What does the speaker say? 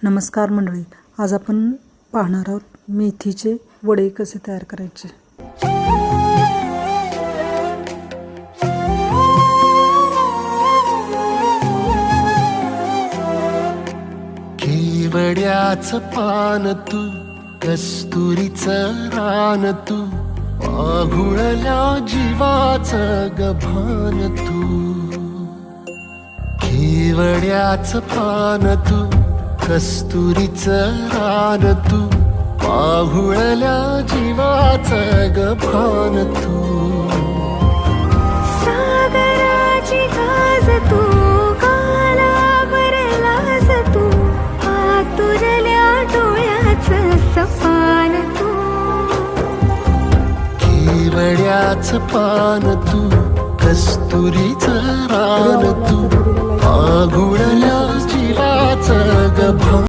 नमस्कार मंडळी, आज आपण पाहणार आहोत मेथीचे वडे कसे तयार करायचे। केवड्याचं पान तू, कस्तुरीचं रान तू, आघुळल्या जीवाचं गभान तू। केवड्याचं पान तू, कस्तुरीचं रान तू, आघुळल्या जीवाचं गभान तू। सागराची गाज तू, कालावरलास तू, आतुरल्या डोळ्याचं सपान तू। केवड्याचं पान तू, कस्तुरीचं रान तू, आघुळल्या जीवाचं गभान